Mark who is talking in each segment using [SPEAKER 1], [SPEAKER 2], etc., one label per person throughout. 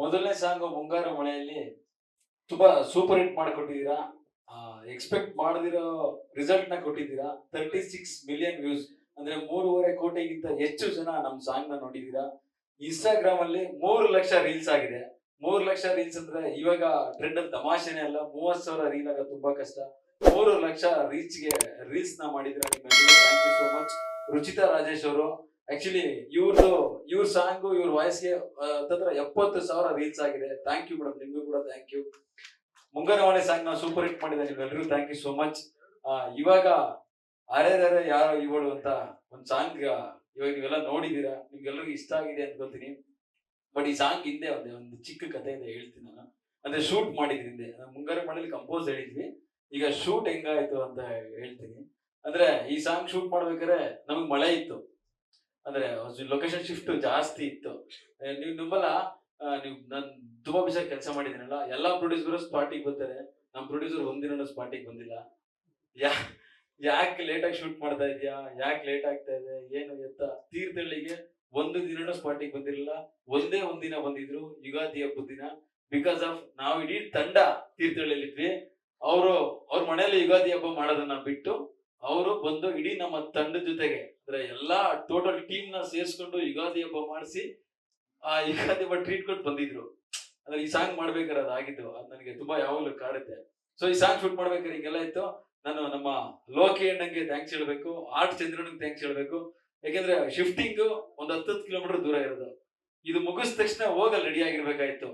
[SPEAKER 1] ಮೊದಲನೇ ಸಾಂಗ್ ಮುಂಗಾರು ಮಳೆಯಲ್ಲಿ ತುಂಬಾ ಸೂಪರ್ ಹಿಟ್ ಮಾಡಿಕೊಟ್ಟಿದ್ದೀರಾ. ಎಕ್ಸ್ಪೆಕ್ಟ್ ಮಾಡದಿರೋ ರಿಸಲ್ಟ್ ನ ಕೊಟ್ಟಿದ್ದೀರಾ. 36 ಮಿಲಿಯನ್ ವ್ಯೂಸ್ ಅಂದ್ರೆ 3.5 ಕೋಟಿಗಿಂತ ಹೆಚ್ಚು ಜನ ನಮ್ಮ ಸಾಂಗ್ ನ ನೋಡಿದೀರಾ. ಇನ್ಸ್ಟಾಗ್ರಾಮ್ ಅಲ್ಲಿ 3 ಲಕ್ಷ ರೀಲ್ಸ್ ಆಗಿದೆ. 3 ಲಕ್ಷ ರೀಲ್ಸ್ ಅಂದ್ರೆ ಇವಾಗ ಟ್ರೆಂಡ್ ಅಲ್ಲಿ ತಮಾಷೆನೆ ಅಲ್ಲ. 30,000 ರೀಲ್ ಆಗ ತುಂಬಾ ಕಷ್ಟ. 3 ಲಕ್ಷ ರೀಲ್ಸ್ ನ ಮಾಡಿದ್ರ ನಿಮ್ಮೆಲ್ಲರಿಗೂ thank you so much. Ruchita Rajesh ಅವರು ಆಕ್ಚುಲಿ ಇವ್ರ ಸಾಂಗ್ ಇವ್ರ ವಾಯ್ಸ್ಗೆ ಹತ್ತತ್ರ 70,000 ರೀಲ್ಸ್ ಆಗಿದೆ. ಥ್ಯಾಂಕ್ ಯು ಮೇಡಮ್, ನಿಮ್ಗೂ ಕೂಡ ಥ್ಯಾಂಕ್ ಯು. ಮುಂಗಾರವಾಣಿ ಸಾಂಗ್ ನಾವು ಸೂಪರ್ ಹಿಟ್ ಮಾಡಿದ ನಿಮ್ಮೆಲ್ಲರಿಗೂ ಥ್ಯಾಂಕ್ ಯು ಸೋ ಮಚ್. ಇವಾಗ ಅರೆ ಯಾರೋ ಇವಳು ಅಂತ ಒಂದ್ ಸಾಂಗ್ ಇವಾಗ ನೀವೆಲ್ಲ ನೋಡಿದೀರಾ, ನಿಮ್ಗೆಲ್ಲರಿಗೂ ಇಷ್ಟ ಆಗಿದೆ ಅನ್ಕೋತೀನಿ. ಬಟ್ ಈ ಸಾಂಗ್ ಹಿಂದೆ ಒಂದು ಚಿಕ್ಕ ಕಥೆ ಇದೆ, ಹೇಳ್ತೀನಿ ನಾನು. ಅಂದ್ರೆ ಶೂಟ್ ಮಾಡಿದ್ರಿ ಹಿಂದೆ, ಮುಂಗಾರು ಮಳೆಯಲ್ಲಿ ಕಂಪೋಸ್ ಹೇಳಿದ್ವಿ. ಈಗ ಶೂಟ್ ಹೆಂಗಾಯ್ತು ಅಂತ ಹೇಳ್ತೀನಿ. ಅಂದ್ರೆ ಈ ಸಾಂಗ್ ಶೂಟ್ ಮಾಡ್ಬೇಕಾದ್ರೆ ನಮಗ್ ಮಳೆ ಇತ್ತು. ಅಂದ್ರೆ ಲೊಕೇಶನ್ ಶಿಫ್ಟ್ ಜಾಸ್ತಿ ಇತ್ತು. ನೀವು ನಂಬಲ್ಲ, ನೀವು ನನ್ ತುಂಬಾ ವಿಷಯ ಕೆಲಸ ಮಾಡಿದ್ದೀನಲ್ಲ, ಎಲ್ಲಾ ಪ್ರೊಡ್ಯೂಸರ್ ಸ್ಪಾಟಿಗೆ ಬರ್ತಾರೆ. ನಮ್ ಪ್ರೊಡ್ಯೂಸರ್ ಒಂದಿನ ಸ್ಪಾಟಿಗೆ ಬಂದಿಲ್ಲ. ಯಾ ಯಾಕೆ ಲೇಟ್ ಆಗಿ ಶೂಟ್ ಮಾಡ್ತಾ ಇದ್ಯಾ, ಯಾಕೆ ಲೇಟ್ ಆಗ್ತಾ ಇದೆ, ಏನು ಎತ್ತ. ತೀರ್ಥಹಳ್ಳಿಗೆ ಒಂದು ದಿನನೂ ಸ್ಪಾಟಿಗೆ ಬಂದಿರಲಿಲ್ಲ. ಒಂದೇ ಒಂದಿನ ಬಂದಿದ್ರು, ಯುಗಾದಿ ಹಬ್ಬದ ದಿನ. ಬಿಕಾಸ್ ಆಫ್ ನಾವು ಇಡೀ ತಂಡ ತೀರ್ಥಹಳ್ಳಿಯಲ್ಲಿ ಇದ್ವಿ. ಅವ್ರ ಮನೆಯಲ್ಲಿ ಯುಗಾದಿ ಹಬ್ಬ ಮಾಡೋದನ್ನ ಬಿಟ್ಟು ಅವರು ಬಂದು ಇಡೀ ನಮ್ಮ ತಂಡದ ಜೊತೆಗೆ, ಅಂದ್ರೆ ಎಲ್ಲಾ ಟೋಟಲ್ ಟೀಮ್ ನ ಸೇರ್ಸ್ಕೊಂಡು ಯುಗಾದಿ ಹಬ್ಬ ಮಾಡಿಸಿ ಆ ಯುಗಾದಿ ಹಬ್ಬ ಟ್ರೀಟ್ ಕೊಟ್ಟು ಬಂದಿದ್ರು. ಅಂದ್ರೆ ಈ ಸಾಂಗ್ ಮಾಡ್ಬೇಕಾದ್ರೆ ಅದಾಗಿದ್ದು ಅದು ನನಗೆ ತುಂಬಾ ಯಾವಾಗಲೂ ಕಾಡುತ್ತೆ. ಸೊ ಈ ಸಾಂಗ್ ಶೂಟ್ ಮಾಡ್ಬೇಕಾದ್ರೆ ಹಿಂಗೆಲ್ಲ ಇತ್ತು. ನಾನು ನಮ್ಮ ಲೋಕಿ ಅಣ್ಣಂಗೆ ಥ್ಯಾಂಕ್ಸ್ ಹೇಳ್ಬೇಕು, ಆರ್ಟ್ ಚಂದ್ರನಿಗೆ ಥ್ಯಾಂಕ್ಸ್ ಹೇಳ್ಬೇಕು. ಯಾಕೆಂದ್ರೆ ಶಿಫ್ಟಿಂಗ್ ಒಂದು 10 ಕಿಲೋಮೀಟರ್ ದೂರ ಇರೋದು. ಇದು ಮುಗಿದ ತಕ್ಷಣ ಹೋಗಲ್ ರೆಡಿ ಆಗಿರ್ಬೇಕಾಯ್ತು.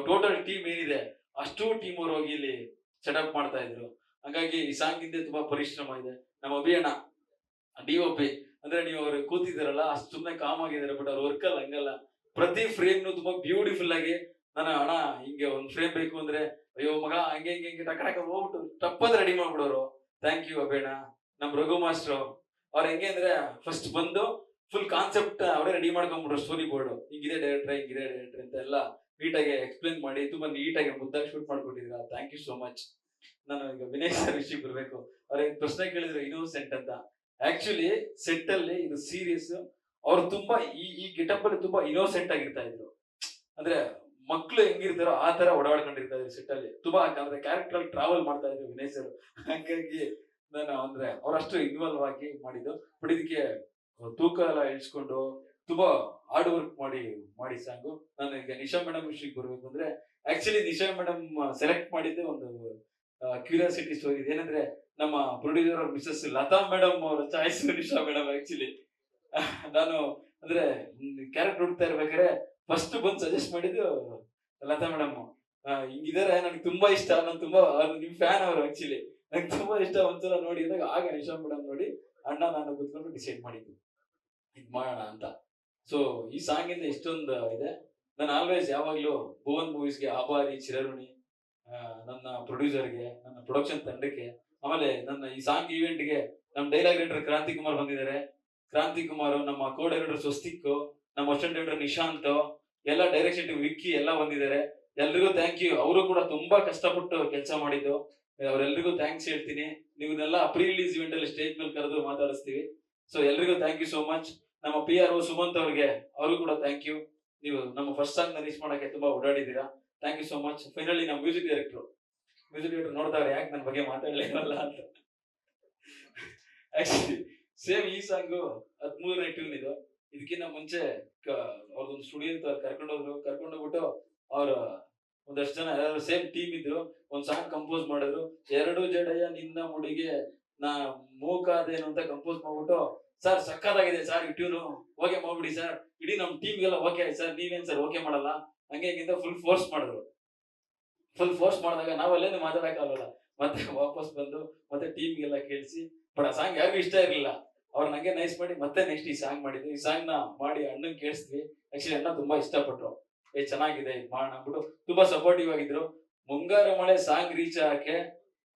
[SPEAKER 1] ಟೋಟಲ್ ಟೀಮ್ ಏನಿದೆ ಅಷ್ಟು ಟೀಮ್ ಅವ್ರು ಹೋಗಿ ಇಲ್ಲಿ ಸೆಟಪ್ ಮಾಡ್ತಾ ಇದ್ರು. ಹಾಗಾಗಿ ಈ ಸಾಂಗ್ ಹಿಂದೆ ತುಂಬಾ ಪರಿಶ್ರಮ ಇದೆ. ನಮ್ಮ ಅಭಿಯಣ್ಣ DOP ಅಂದ್ರೆ ನೀವು ಅವ್ರು ಕೂತಿದಾರಲ್ಲ, ಅಷ್ಟು ಸುಮ್ಮನೆ ಕಾಮ್ ಆಗಿದ್ದಾರೆ. ಬಟ್ ಅವ್ರ ವರ್ಕ್ ಅಲ್ಲಿ ಹಂಗಲ್ಲ. ಪ್ರತಿ ಫ್ರೇಮ್ ತುಂಬಾ ಬ್ಯೂಟಿಫುಲ್ ಆಗಿ, ನಾನು ಅಣ್ಣ ಹಿಂಗೆ ಒಂದ್ ಫ್ರೇಮ್ ಬೇಕು ಅಂದ್ರೆ, ಅಯ್ಯೋ ಮಗ ಹಂಗೆ ಹಿಂಗೆ ಹಿಂಗೆ ಟಕ ಟಕ ಹೋಗ್ಬಿಟ್ಟು ಟಪ್ಪಂದ್ರೆ ರೆಡಿ ಮಾಡ್ಬಿಡೋರು. ಥ್ಯಾಂಕ್ ಯು ಅಬೇಣ. ನಮ್ ರಘು ಮಾಸ್ಟ್ರು ಅವ್ರ ಹೆಂಗೆ ಅಂದ್ರೆ ಫಸ್ಟ್ ಬಂದು ಫುಲ್ ಕಾನ್ಸೆಪ್ಟ್ ಅವರೇ ರೆಡಿ ಮಾಡ್ಕೊಂಡ್ಬಿಟ್ರು. ಸ್ಟೋರಿ ಬೋರ್ಡ್ ಹಿಂಗಿದೆ ಡೈರೆಕ್ಟರ್ ಅಂತ ಎಲ್ಲ ನೀಟಾಗಿ ಎಕ್ಸ್ಪ್ಲೇನ್ ಮಾಡಿ ತುಂಬಾ ನೀಟಾಗಿ ಮುದ್ದಾಗಿ ಶೂಟ್ ಮಾಡ್ಕೊಟ್ಟಿದ್ರ. Thank you so much. ನಾನು ಈಗ ವಿನಯ್ ಸರ್ ವಿಷಯಕ್ಕೆ ಬರ್ಬೇಕು. ಅವ್ರಿಗೆ ಪ್ರಶ್ನೆ ಕೇಳಿದ್ರು ಇನ್ನೋಸೆಂಟ್ ಅಂತ. ಆಕ್ಚುಲಿ ಸೆಟ್ ಅಲ್ಲಿ ಇದು ಸೀರಿಯಸ್. ಅವ್ರು ತುಂಬಾ ಈ ಗೆಟಪ್ ಅಲ್ಲಿ ತುಂಬಾ ಇನ್ನೋಸೆಂಟ್ ಆಗಿರ್ತಾ ಇದ್ರು. ಅಂದ್ರೆ ಮಕ್ಳು ಹೆಂಗಿರ್ತಾರೋ ಆ ತರ ಓಡಾಡ್ಕೊಂಡಿರ್ತಾ ಇದ್ರು ಸೆಟ್ ಅಲ್ಲಿ. ತುಂಬಾ ಅಂದ್ರೆ ಕ್ಯಾರೆಕ್ಟರ್ ಅಲ್ಲಿ ಟ್ರಾವೆಲ್ ಮಾಡ್ತಾ ಇದ್ರು ವಿನಯ್ ಸರ್. ಹಾಗಾಗಿ ನಾನು ಅಂದ್ರೆ ಅವ್ರಷ್ಟು ಇನ್ವಾಲ್ವ್ ಆಗಿ ಮಾಡಿದ್ದು. ಬಟ್ ಇದಕ್ಕೆ ತೂಕ ಎಲ್ಲ ಇಳಿಸ್ಕೊಂಡು ತುಂಬಾ ಹಾರ್ಡ್ ವರ್ಕ್ ಮಾಡಿ ಸಾಂಗು. ನಾನು ಈಗ ನಿಶಾ ಮೇಡಮ್ ವಿಷಯಕ್ಕೆ ಬರ್ಬೇಕು ಅಂದ್ರೆ, ಆಕ್ಚುಲಿ ನಿಶಾ ಮೇಡಮ್ ಸೆಲೆಕ್ಟ್ ಮಾಡಿದ್ದೆ ಒಂದು ಕ್ಯೂರಿಯಾಸಿಟಿ ಸ್ಟೋರಿ. ಏನಂದ್ರೆ ನಮ್ಮ ಪ್ರೊಡ್ಯೂಸರ್ ಅವ್ರ ಮಿಸಸ್ ಲತಾ ಮೇಡಮ್ ಅವರ ಚಾಯ್ಸ್ ನಿಶಾ ಮೇಡಮ್. ಆಕ್ಚುಲಿ ನಾನು ಅಂದ್ರೆ ಕ್ಯಾರೆಕ್ಟರ್ ಹುಡುಕ್ತಾ ಇರ್ಬೇಕಾದ್ರೆ ಫಸ್ಟ್ ಬಂದು ಸಜೆಸ್ಟ್ ಮಾಡಿದ್ದು ಲತಾ ಮೇಡಮ್. ಹಿಂಗಿದಾರೆ, ನನಗೆ ತುಂಬಾ ಇಷ್ಟ, ನಾನು ತುಂಬಾ ನಿಮ್ ಫ್ಯಾನ್ ಅವರು. ಆಕ್ಚುಲಿ ನಂಗೆ ತುಂಬಾ ಇಷ್ಟ. ಒಂದ್ಸಲ ನೋಡಿ ಅಂದಾಗ ಆಗ ನಿಶಾ ಮೇಡಮ್ ನೋಡಿ ಅಣ್ಣ ನಾನು ಕುತ್ಕೊಂಡು ಡಿಸೈಡ್ ಮಾಡಿದ್ದು ಇದ್ ಮಾಡೋಣ ಅಂತ. ಸೊ ಈ ಸಾಂಗ್ ಇಂದ ಇಷ್ಟೊಂದು ಇದೆ. ನಾನು ಆಲ್ವೇಸ್ ಯಾವಾಗ್ಲೂ ಭುವನ್ ಮೂವೀಸ್ಗೆ ಆಭಾರಿ, ಚಿರಋಣಿ. ನನ್ನ ಪ್ರೊಡ್ಯೂಸರ್ಗೆ, ನನ್ನ ಪ್ರೊಡಕ್ಷನ್ ತಂಡಕ್ಕೆ, ಆಮೇಲೆ ನನ್ನ ಈ ಸಾಂಗ್ ಇವೆಂಟ್ಗೆ ನಮ್ಮ ಡೈಲಾಗ್ ರೈಟರ್ ಕ್ರಾಂತಿ ಕುಮಾರ್ ಬಂದಿದ್ದಾರೆ. ಕ್ರಾಂತಿ ಕುಮಾರ್, ನಮ್ಮ ಕೋ ಡೈರೆಕ್ಟರ್ ಸ್ವಸ್ತಿಕ್, ನಮ್ಮ ಅಸಿಸ್ಟೆಂಟ್ ಡೈರೆಕ್ಟರ್ ನಿಶಾಂತ್, ಎಲ್ಲ ಡೈರೆಕ್ಷನ್ ಟೀಮ್ ವಿಕ್ಕಿ ಎಲ್ಲ ಬಂದಿದ್ದಾರೆ. ಎಲ್ರಿಗೂ ಥ್ಯಾಂಕ್ ಯು. ಅವರು ಕೂಡ ತುಂಬಾ ಕಷ್ಟಪಟ್ಟು ಕೆಲಸ ಮಾಡಿದ್ದು. ಅವ್ರೆಲ್ರಿಗೂ ಥ್ಯಾಂಕ್ಸ್ ಹೇಳ್ತೀನಿ. ನೀವನ್ನೆಲ್ಲ ಪ್ರೀ ರಿಲೀಸ್ ಇವೆಂಟ್ ಅಲ್ಲಿ ಸ್ಟೇಜ್ ಮೇಲೆ ಕರೆದು ಮಾತಾಡಿಸ್ತೀವಿ. ಸೊ ಎಲ್ರಿಗೂ ಥ್ಯಾಂಕ್ ಯು ಸೋ ಮಚ್. ನಮ್ಮ PRO ಸುಮಂತ್ ಅವ್ರಿಗೆ, ಅವ್ರಿಗೂ ಕೂಡ ಥ್ಯಾಂಕ್ ಯು. ನೀವು ನಮ್ಮ ಫಸ್ಟ್ ಸಾಂಗ್ ನ ರೀಚ್ ಮಾಡಕ್ಕೆ ತುಂಬಾ ಓಡಾಡಿದ್ದೀರಾ. Thank you so much. Finally ನಮ್ಮ ಮ್ಯೂಸಿಕ್ ಡೈರೆಕ್ಟರ್ ನೋಡ್ತಾರೆ ಯಾಕೆ ನನ್ನ ಬಗ್ಗೆ ಮಾತಾಡಲಿಲ್ಲ ಅಂತ. ಆಕ್ಚುಲಿ ಸೇಮ್ ಈ ಸಾಂಗು 13ನೇ ಟ್ಯೂನ್ ಇದು. ಇದಕ್ಕಿಂತ ಮುಂಚೆ ಅವ್ರದೊಂದು ಸ್ಟುಡಿಯೋ ಅಂತ ಕರ್ಕೊಂಡೋಗ್ಬಿಟ್ಟು ಅವ್ರ ಒಂದಷ್ಟು ಜನ ಸೇಮ್ ಟೀಮ್ ಇದ್ರು. ಒಂದ್ ಸಾಂಗ್ ಕಂಪೋಸ್ ಮಾಡಿದ್ರು. 2 ಜಡೆಯ ನಿನ್ನ ಮುಡಿಗೆ ನಾ ಮೂಕಾದೇನು ಅಂತ ಕಂಪೋಸ್ ಮಾಡ್ಬಿಟ್ಟು, ಸರ್ ಸಕ್ಕತ್ತಾಗಿದೆ ಸರ್ ಈ ಟ್ಯೂನು, ಓಕೆ ಮಾಡ್ಬಿಡಿ ಸರ್, ಇಡೀ ನಮ್ ಟೀಮ್ಗೆಲ್ಲ ಓಕೆ ಆಯ್ತು ಸರ್, ನೀವೇನ್ ಸರ್ ಓಕೆ ಮಾಡಲ್ಲ ಹಂಗೆ ಹಿಂಗಿಂತ ಫುಲ್ ಫೋರ್ಸ್ ಮಾಡಿದ್ರು. ಫುಲ್ ಫೋರ್ಸ್ ಮಾಡಿದಾಗ ನಾವಲ್ಲೇನು ಮಾತಾಡಕ್ಕಾಗಲ್ಲ. ಮತ್ತೆ ವಾಪಸ್ ಬಂದು ಮತ್ತೆ ಟೀಮ್ಗೆಲ್ಲ ಕೇಳಿಸಿ, ಬಟ್ ಆ ಸಾಂಗ್ ಯಾರಿಗೂ ಇಷ್ಟ ಇರ್ಲಿಲ್ಲ. ಅವ್ರು ನಂಗೆ ನೈಸ್ ಮಾಡಿ ಮತ್ತೆ ನೆಕ್ಸ್ಟ್ ಈ ಸಾಂಗ್ ಮಾಡಿದ್ವಿ. ಈ ಸಾಂಗ್ ನ ಮಾಡಿ ಅಣ್ಣಂಗೆ ಕೇಳಿಸ್ತೀವಿ. ಆಕ್ಚುಲಿ ಅಣ್ಣ ತುಂಬಾ ಇಷ್ಟಪಟ್ರು. ಚೆನ್ನಾಗಿದೆ ಇದು ಮಾಡೋಣ ಅಂದ್ಬಿಟ್ಟು ತುಂಬಾ ಸಪೋರ್ಟಿವ್ ಆಗಿದ್ರು. ಮುಂಗಾರು ಮಳೆ ಸಾಂಗ್ ರೀಚ್ ಆಗಕ್ಕೆ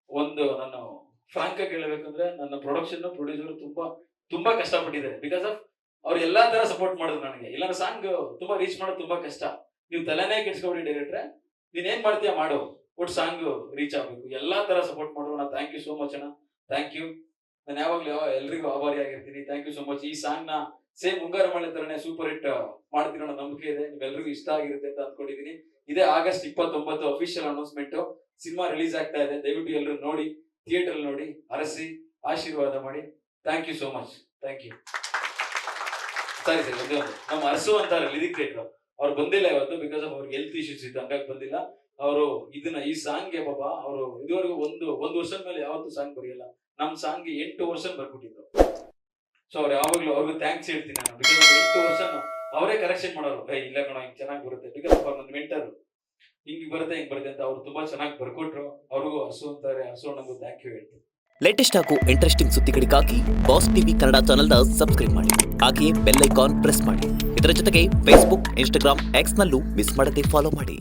[SPEAKER 1] ಒಂದು ನಾನು ಫ್ರಾಂಕ್ ಆಗಿ ಹೇಳ್ಬೇಕಂದ್ರೆ, ನನ್ನ ಪ್ರೊಡ್ಯೂಸರ್ ತುಂಬಾ ಕಷ್ಟಪಟ್ಟಿದ್ದಾರೆ. ಬಿಕಾಸ್ ಆಫ್ ಅವ್ರು ಎಲ್ಲಾ ತರ ಸಪೋರ್ಟ್ ಮಾಡಿದ್ರು ನನಗೆ. ಇಲ್ಲ ಸಾಂಗ್ ತುಂಬಾ ರೀಚ್ ಮಾಡೋದು ತುಂಬಾ ಕಷ್ಟ. ನೀವು ತಲೆನೇ ಕೆಡ್ಸ್ಕೊಬಿಡಿ ಡೈರೆಕ್ಟ್ರೆ, ನೀನ್ ಏನ್ ಮಾಡ್ತೀಯ ಮಾಡು, ಒಟ್ಟು ಸಾಂಗ್ ರೀಚ್ ಆಗ್ಬೇಕು. ಎಲ್ಲಾ ತರ ಸಪೋರ್ಟ್ ಮಾಡೋಣ. ಥ್ಯಾಂಕ್ ಯು ಸೋ ಮಚ್ ಅಣ್ಣ, ಥ್ಯಾಂಕ್ ಯು. ನಾನು ಯಾವಾಗ್ಲೂ ಎಲ್ರಿಗೂ ಆಭಾರಿ ಆಗಿರ್ತೀನಿ. Thank you so much. ಈ ಸಾಂಗ್ ನ ಸೇಮ್ ಮುಂಗಾರು ಮಳೆ ತರನೇ ಸೂಪರ್ ಹಿಟ್ ಮಾಡ್ತೀರೋ ಅನ್ನೋ ನಂಬಿಕೆ ಇದೆ. ನಿಮ್ಗೆಲ್ರಿಗೂ ಇಷ್ಟ ಆಗಿರುತ್ತೆ ಅಂತ ಅನ್ಕೊಂಡಿದೀನಿ. ಇದೇ August 29 official announcement. Cinema release ಆಗ್ತಾ ಇದೆ. ದಯವಿಟ್ಟು ಎಲ್ಲರೂ ನೋಡಿ, ಥಿಯೇಟರ್ ನೋಡಿ, ಹರಸಿ ಆಶೀರ್ವಾದ ಮಾಡಿ. Thank you so much. Thank you. ಸರಿ ಸರಿ, ಒಂದೇ ಒಂದು ನಮ್ಮ ಅರಸು ಅಂತಾರೆ ಲಿರಿಕ್ ರೈಟರ್, ಅವ್ರು ಬಂದಿಲ್ಲ ಇವತ್ತು ಬಿಕಾಸ್ ಆಫ್ ಅವ್ರಿಗೆ ಹೆಲ್ತ್ ಇಶ್ಯೂಸ್ ಇತ್ತು, ಹಂಗಾಗಿ ಬಂದಿಲ್ಲ. ಅವರು ಈ ಸಾಂಗ್ಗೆ ಪಾಪ ಅವರು ಇದುವರೆಗೂ ಒಂದು ವರ್ಷದ ಮೇಲೆ ಯಾವತ್ತೂ ಸಾಂಗ್ ಬರೆಯಲ್ಲ. ನಮ್ ಸಾಂಗ್ಗೆ 8 ವರ್ಷ ಬರ್ಕೊಟ್ಟಿದ್ರು. ಸೊ ಅವ್ರು ಯಾವಾಗ್ಲೂ ಅವ್ರಿಗೂ ಥ್ಯಾಂಕ್ಸ್ ಹೇಳ್ತೀನಿ ನಾನು, ಬಿಕಾಸ್ 8 ವರ್ಷ ಅವರೇ ಕರೆಕ್ಷನ್ ಮಾಡೋರು. ಇಲ್ಲ ಕಣೋ ಹಿಂಗ್ ಚೆನ್ನಾಗಿ ಬರುತ್ತೆ, ಬಿಕಾಸ್ ಆಫ್ ನನ್ನ ಮೆಂಟರ್ ಹಿಂಗ್ ಬರುತ್ತೆ ಅಂತ ಅವ್ರು ತುಂಬಾ ಚೆನ್ನಾಗಿ ಬರ್ಕೊಟ್ರು. ಅವ್ರಿಗೂ ಹಸು ಅಂತಾರೆ, ಹಸು ನನಗೂ ಥ್ಯಾಂಕ್ ಯು ಹೇಳ್ತೀನಿ.
[SPEAKER 2] ಲೇಟೆಸ್ಟ್ ಹಾಗೂ ಇಂಟ್ರೆಸ್ಟಿಂಗ್ ಸುದ್ದಿಗಳಿಗಾಗಿ ಬಾಸ್ ಟಿವಿ ಕನ್ನಡ ಚಾನೆಲ್ನ ಸಬ್ಸ್ಕ್ರೈಬ್ ಮಾಡಿ. ಹಾಗೆಯೇ ಬೆಲ್ ಐಕಾನ್ ಪ್ರೆಸ್ ಮಾಡಿ. ಇದರ ಜೊತೆಗೆ ಫೇಸ್ಬುಕ್, ಇನ್ಸ್ಟಾಗ್ರಾಮ್, ಎಕ್ಸ್ನಲ್ಲೂ ಮಿಸ್ ಮಾಡದೆ ಫಾಲೋ ಮಾಡಿ.